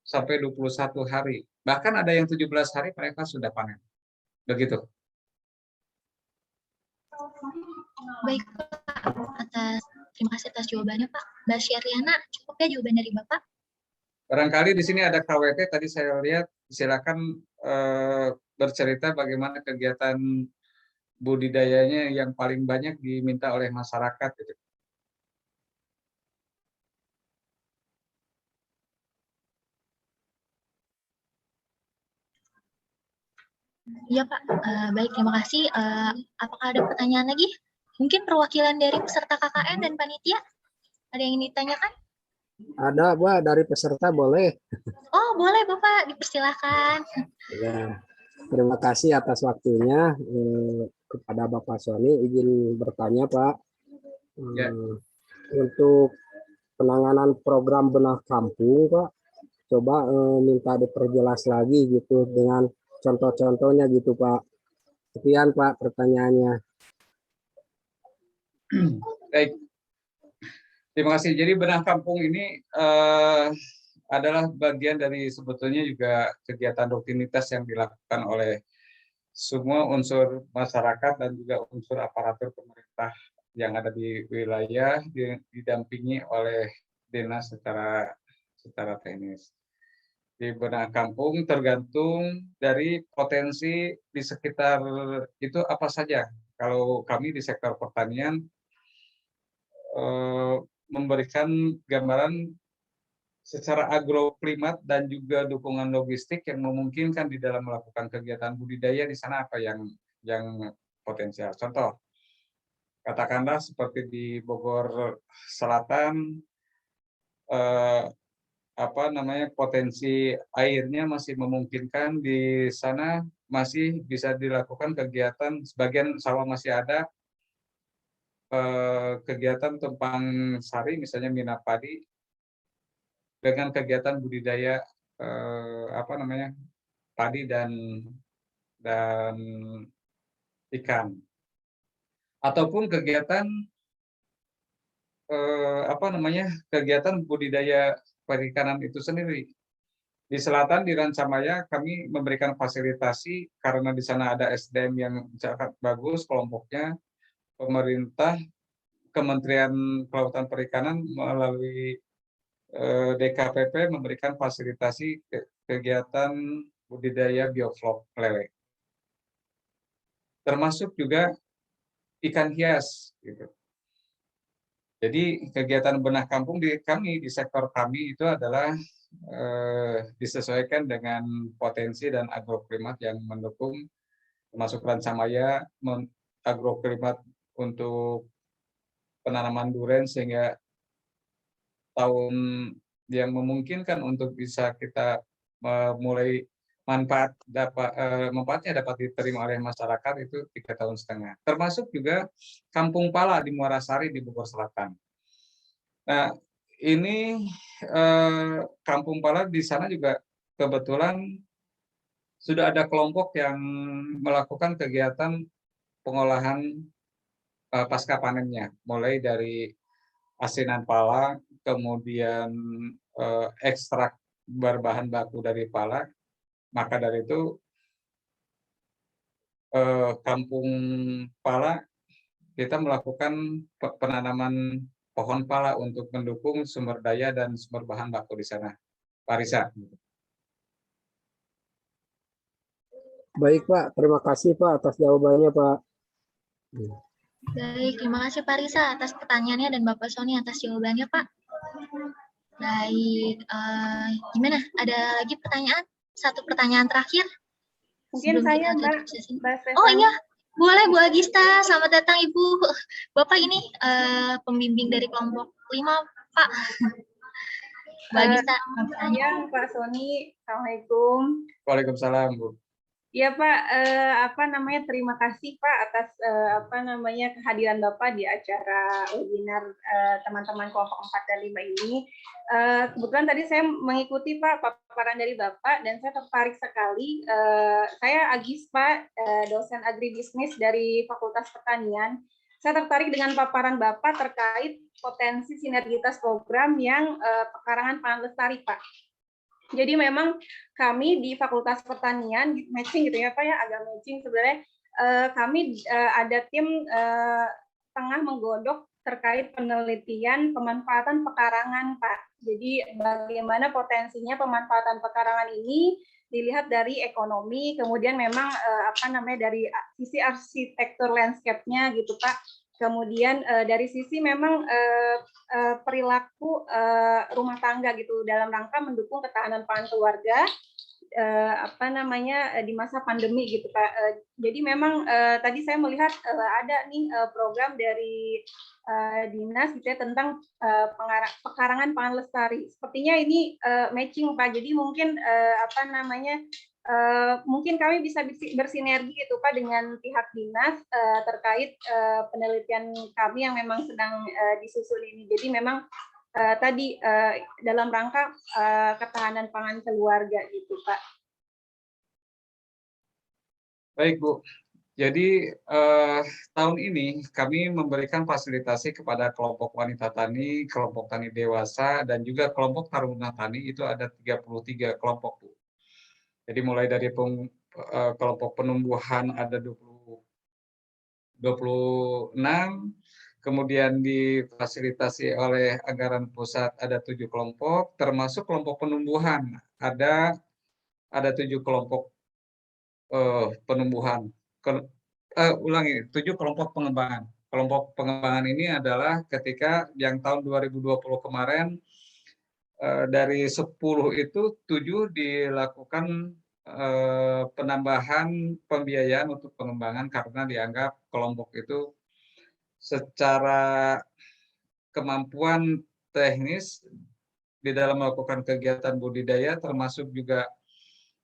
sampai 21 hari. Bahkan ada yang 17 hari mereka sudah panen. Begitu. Baik Pak, terima kasih atas jawabannya Pak. Mbak Syariana, cukup ya jawaban dari Bapak? Barangkali di sini ada KWT, tadi saya lihat, silakan bercerita bagaimana kegiatan budidayanya yang paling banyak diminta oleh masyarakat. Gitu. Iya Pak, baik terima kasih. Apakah ada pertanyaan lagi? Mungkin perwakilan dari peserta KKN dan panitia? Ada yang ingin ditanyakan? Ada, Pak, dari peserta boleh. Oh boleh Bapak, dipersilahkan. Ya, terima kasih atas waktunya. Kepada Bapak Sony, izin bertanya, Pak. Ya. Untuk penanganan program benah kampung, Pak, coba minta diperjelas lagi gitu dengan contoh-contohnya gitu, Pak. Sekian, Pak, pertanyaannya. Baik. Terima kasih. Jadi benah kampung ini adalah bagian dari sebetulnya juga kegiatan rutinitas yang dilakukan oleh semua unsur masyarakat dan juga unsur aparatur pemerintah yang ada di wilayah, didampingi oleh dinas secara teknis. Di benah kampung tergantung dari potensi di sekitar itu apa saja. Kalau kami di sektor pertanian memberikan gambaran secara agroklimat dan juga dukungan logistik yang memungkinkan di dalam melakukan kegiatan budidaya di sana apa yang potensial. Contoh, katakanlah seperti di Bogor Selatan, potensi airnya masih memungkinkan, di sana masih bisa dilakukan kegiatan, sebagian sawah masih ada, kegiatan tumpang sari, misalnya minat padi, dengan kegiatan budidaya padi dan ikan, ataupun kegiatan kegiatan budidaya perikanan itu sendiri. Di selatan, di Rancamaya, kami memberikan fasilitasi karena di sana ada SDM yang sangat bagus kelompoknya. Pemerintah, Kementerian Kelautan Perikanan melalui DKPP memberikan fasilitasi kegiatan budidaya bioflok lele. Termasuk juga ikan hias. Gitu. Jadi kegiatan benah kampung di sektor kami itu adalah disesuaikan dengan potensi dan agroklimat yang mendukung, termasuk Rancamaya agroklimat untuk penanaman durian, sehingga tahun yang memungkinkan untuk bisa kita mulai manfaatnya dapat diterima oleh masyarakat itu 3,5 tahun. Termasuk juga Kampung Pala di Muarasari di Bogor Selatan. Nah, ini Kampung Pala di sana juga kebetulan sudah ada kelompok yang melakukan kegiatan pengolahan pasca panennya, mulai dari asinan pala, kemudian ekstrak berbahan baku dari pala. Maka dari itu Kampung Pala kita melakukan penanaman pohon pala untuk mendukung sumber daya dan sumber bahan baku di sana. Pak Risa. Baik Pak, terima kasih Pak atas jawabannya Pak. Baik, terima kasih Pak Risa atas pertanyaannya dan Bapak Sony atas jawabannya, Pak. Baik, gimana? Ada lagi pertanyaan? Satu pertanyaan terakhir? Mungkin sebelum saya, kita tutup Mbak. sesi. Mbak Oh Stefani. iya, boleh Bu Agista. Selamat datang Ibu. Bapak ini pembimbing dari kelompok 5, Pak. Bu Agista. Siang, Pak Sony. Assalamualaikum. Waalaikumsalam, Bu. Ya Pak, terima kasih Pak atas kehadiran Bapak di acara webinar teman-teman kelompok 4 dan 5 ini. Kebetulan tadi saya mengikuti Pak paparan dari Bapak dan saya tertarik sekali. Saya Agis Pak, dosen agribisnis dari Fakultas Pertanian. Saya tertarik dengan paparan Bapak terkait potensi sinergitas program yang pekarangan pangan lestari Pak. Jadi memang kami di Fakultas Pertanian matching gitu ya Pak ya, agak matching sebenarnya. Kami ada tim tengah menggodok terkait penelitian pemanfaatan pekarangan Pak. Jadi bagaimana potensinya pemanfaatan pekarangan ini dilihat dari ekonomi, kemudian memang dari sisi arsitektur landscape-nya gitu Pak. Kemudian dari sisi memang perilaku rumah tangga gitu dalam rangka mendukung ketahanan pangan keluarga di masa pandemi gitu Pak. Jadi memang tadi saya melihat ada nih program dari dinas gitu ya tentang pekarangan pangan lestari. Sepertinya ini matching Pak. Jadi mungkin mungkin kami bisa bersinergi gitu Pak dengan pihak dinas terkait penelitian kami yang memang sedang disusun ini. Jadi memang tadi dalam rangka ketahanan pangan keluarga gitu Pak. Baik Bu. Jadi tahun ini kami memberikan fasilitasi kepada kelompok wanita tani, kelompok tani dewasa, dan juga kelompok taruna tani. Itu ada 33 kelompok Bu. Jadi mulai dari kelompok penumbuhan ada 26, kemudian difasilitasi oleh anggaran pusat ada 7 kelompok, termasuk kelompok penumbuhan ada 7 kelompok penumbuhan. 7 kelompok pengembangan. Kelompok pengembangan ini adalah ketika yang tahun 2020 kemarin dari 10 itu 7 dilakukan penambahan pembiayaan untuk pengembangan karena dianggap kelompok itu secara kemampuan teknis di dalam melakukan kegiatan budidaya termasuk juga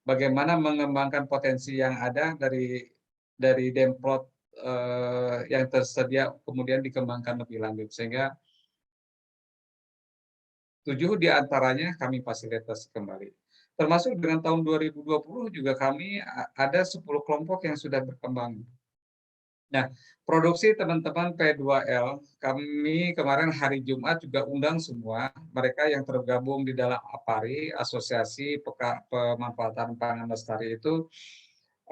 bagaimana mengembangkan potensi yang ada dari demplot yang tersedia kemudian dikembangkan lebih lanjut sehingga 7 diantaranya kami fasilitasi kembali. Termasuk dengan tahun 2020 juga kami ada 10 kelompok yang sudah berkembang. Nah, produksi teman-teman P2L, kami kemarin hari Jumat juga undang semua mereka yang tergabung di dalam APARI, Asosiasi Pemanfaatan Pangan Lestari itu,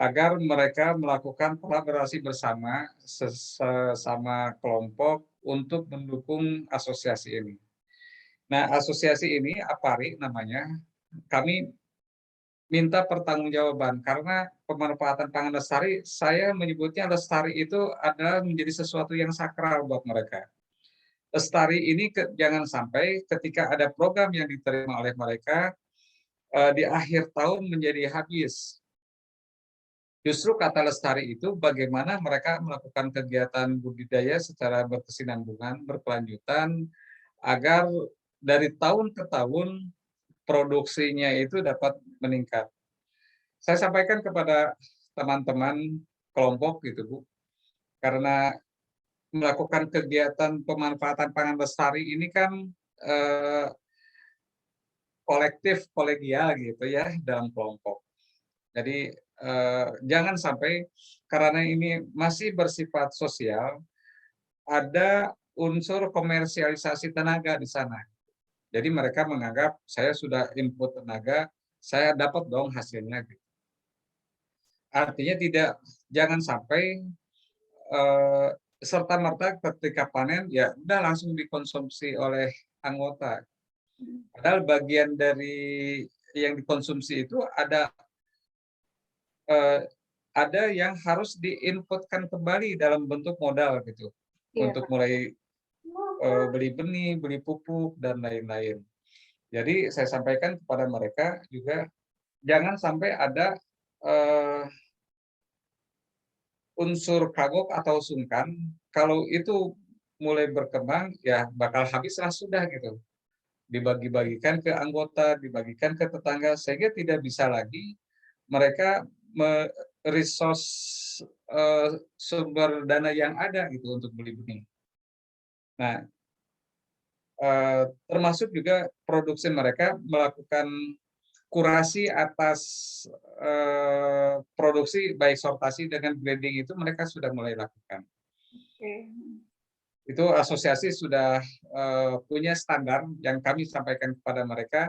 agar mereka melakukan kolaborasi bersama sesama kelompok untuk mendukung asosiasi ini. Nah, asosiasi ini, APARI namanya, kami minta pertanggungjawaban karena pemanfaatan pangan lestari, saya menyebutnya lestari itu adalah menjadi sesuatu yang sakral buat mereka. Lestari ini jangan sampai ketika ada program yang diterima oleh mereka di akhir tahun menjadi habis. Justru kata lestari itu bagaimana mereka melakukan kegiatan budidaya secara berkesinambungan, berkelanjutan, agar dari tahun ke tahun produksinya itu dapat meningkat. Saya sampaikan kepada teman-teman kelompok gitu Bu, karena melakukan kegiatan pemanfaatan pangan lestari ini kan kolektif, kolegial gitu ya dalam kelompok. Jadi jangan sampai karena ini masih bersifat sosial, ada unsur komersialisasi tenaga di sana. Jadi mereka menganggap saya sudah input tenaga, saya dapat dong hasilnya. Artinya jangan sampai serta merta ketika panen ya udah langsung dikonsumsi oleh anggota. Padahal bagian dari yang dikonsumsi itu ada yang harus diinputkan kembali dalam bentuk modal gitu, untuk mulai beli benih, beli pupuk dan lain-lain. Jadi saya sampaikan kepada mereka juga jangan sampai ada unsur kagok atau sungkan. Kalau itu mulai berkembang ya bakal habislah sudah gitu. Dibagi-bagikan ke anggota, dibagikan ke tetangga, sehingga tidak bisa lagi mereka resource sumber dana yang ada gitu untuk beli benih. Nah, termasuk juga produksi mereka melakukan kurasi atas produksi baik sortasi dengan grading itu mereka sudah mulai lakukan. Itu asosiasi sudah punya standar yang kami sampaikan kepada mereka.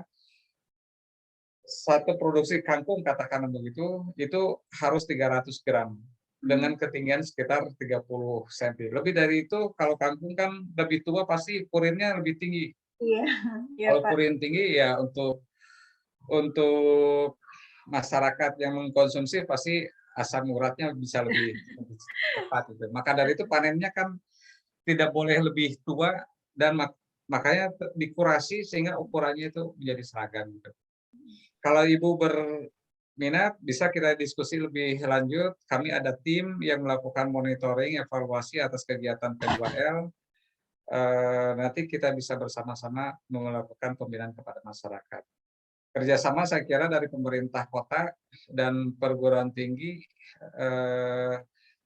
Satu produksi kangkung katakan begitu, itu harus 300 gram dengan ketinggian sekitar 30 cm. Lebih dari itu kalau kangkung kan lebih tua pasti purinnya lebih tinggi. Iya. Kalau purin tinggi ya untuk masyarakat yang mengkonsumsi pasti asam uratnya bisa lebih cepat. Gitu. Maka dari itu panennya kan tidak boleh lebih tua dan makanya dikurasi sehingga ukurannya itu menjadi seragam. Gitu. Kalau Ibu berminat, bisa kita diskusi lebih lanjut. Kami ada tim yang melakukan monitoring, evaluasi atas kegiatan P2L. Nanti kita bisa bersama-sama melakukan pembinaan kepada masyarakat. Kerjasama saya kira dari pemerintah kota dan perguruan tinggi.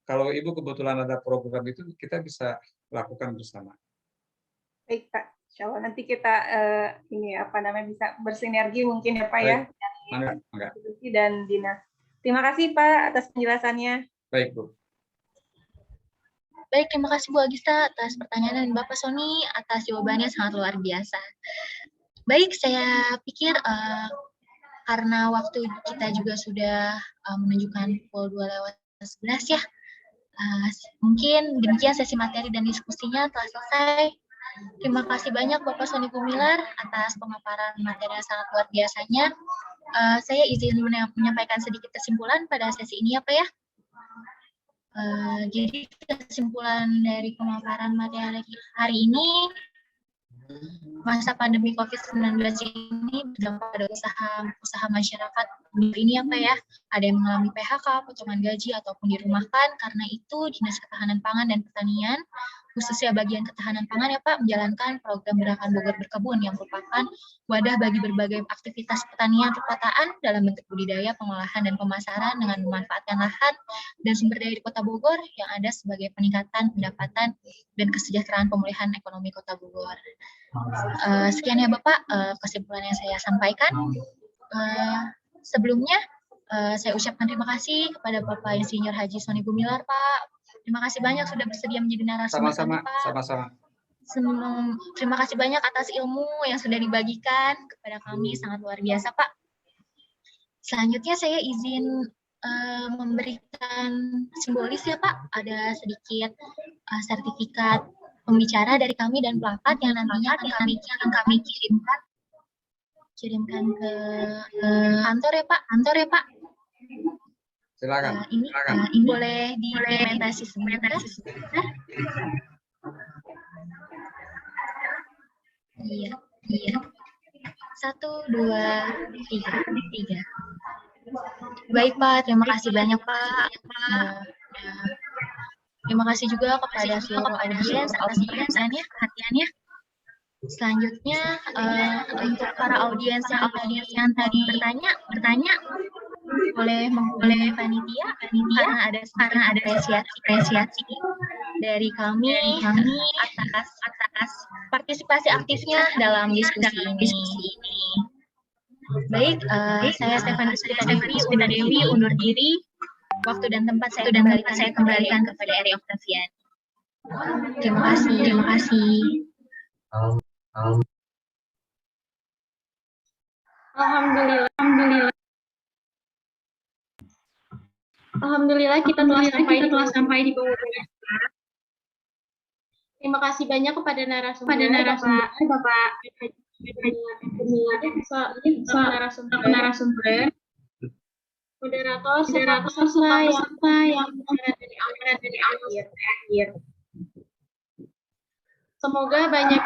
Kalau Ibu kebetulan ada program itu, kita bisa lakukan bersama. Baik Pak. Insya Allah nanti kita bisa bersinergi mungkin ya Pak. Baik. Ya institusi dan dinas. Terima kasih Pak atas penjelasannya. Baik Bu. Baik, terima kasih Bu Agista atas pertanyaan dan Bapak Sony atas jawabannya sangat luar biasa. Baik, saya pikir karena waktu kita juga sudah menunjukkan pukul 2:11 ya. Mungkin demikian sesi materi dan diskusinya telah selesai. Terima kasih banyak Bapak Sony Gumilar atas pemaparan materi yang sangat luar biasanya. Saya izin menyampaikan sedikit kesimpulan pada sesi ini ya Pak ya. Jadi kesimpulan dari pemaparan materi hari ini, masa pandemi COVID-19 ini berdampak pada usaha masyarakat ini ya Pak ya. Ada yang mengalami PHK, potongan gaji, ataupun dirumahkan. Karena itu Dinas Ketahanan Pangan dan Pertanian, khususnya bagian ketahanan pangan ya Pak, menjalankan program Gerakan Bogor Berkebun yang merupakan wadah bagi berbagai aktivitas pertanian perkotaan dalam bentuk budidaya, pengolahan, dan pemasaran dengan memanfaatkan lahan dan sumber daya di Kota Bogor yang ada sebagai peningkatan pendapatan dan kesejahteraan pemulihan ekonomi Kota Bogor. Sekian ya Bapak kesimpulan yang saya sampaikan. Sebelumnya saya ucapkan terima kasih kepada Bapak Insinyur Haji Sony Gumilar Pak. Terima kasih banyak sudah bersedia menjadi narasumber kami, Pak. Sama-sama. Terima kasih banyak atas ilmu yang sudah dibagikan kepada kami, sangat luar biasa, Pak. Selanjutnya saya izin memberikan simbolis ya, Pak. Ada sedikit sertifikat pembicara dari kami dan plakat yang nantinya akan kami kirimkan ke kantor ya, Pak. Silakan. Ini boleh diimplementasi sebentar. Iya. 1, 2, 3. Baik Pak, terima kasih banyak Pak. Terima kasih juga kepada seluruh audiens atas perhatiannya. Selanjutnya untuk para audiens yang tadi bertanya boleh menghubungi panitia karena ada apresiasi dari kami atas partisipasi aktifnya dalam diskusi ini. Baik, saya Stefanus Putra Dewi undur diri. Waktu dan tempat saya kembalikan kepada Eri Octavian. Terima kasih. Terima kasih. Alhamdulillah kita telah sampai di penghujung. Terima kasih banyak kepada narasumber Bapak narasumber, moderator serta yang dari awal dari akhir. Semoga banyak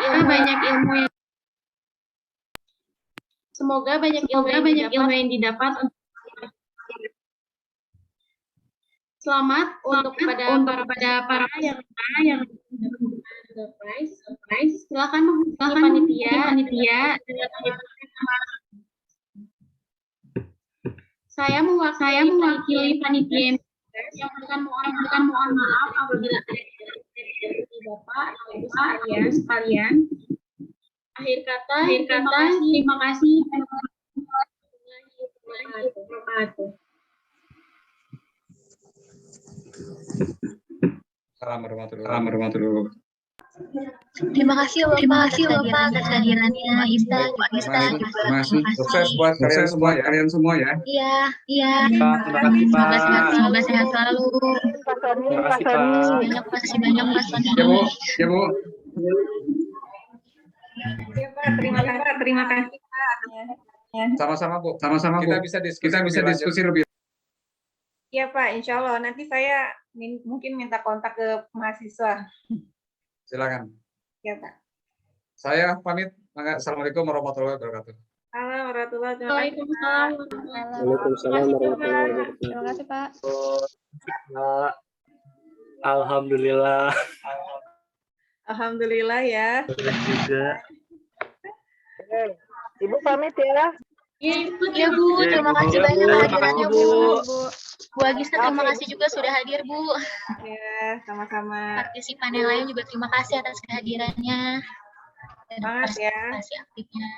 ilmu yang didapat. Selamat untuk kepada para yang surprise. Silakan panitia. Saya mewakili panitia yang akan mohon maaf apabila ada Bapak Ibu sekalian. Akhir kata terima kasih. Assalamualaikum warahmatullahi wabarakatuh. Terima kasih Bapak atas hadirannya. Terima kasih. Sukses buat kalian semua ya. Iya. Semoga sehat selalu. Pak Soni. Banyak Mas Soni. Ya Bu. Ya, Pak, terima kasih Pak. Sama-sama Bu. Kita bisa diskusi lebih. Iya Pak, insya Allah nanti saya mungkin minta kontak ke mahasiswa. Silakan. Ya Pak. Saya pamit. Assalamualaikum warahmatullahi wabarakatuh. Waalaikumsalam. Waalaikumsalam warahmatullahi wabarakatuh. Terima kasih Pak. Alhamdulillah. Alhamdulillah ya. Juga. Ibu pamit ya. Iya Bu, terima kasih banyak kehadirannya Bu. Bu Agista terima kasih juga sudah hadir Bu. Ya, sama-sama. Partisipan yang lain juga terima kasih atas kehadirannya dan Semangat ya. partisipasi aktifnya.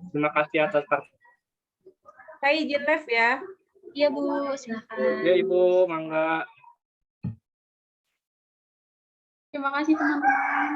Terima kasih atas Saya izin live ya. Iya Bu, silakan. Ya Ibu, mangga. Terima kasih teman-teman.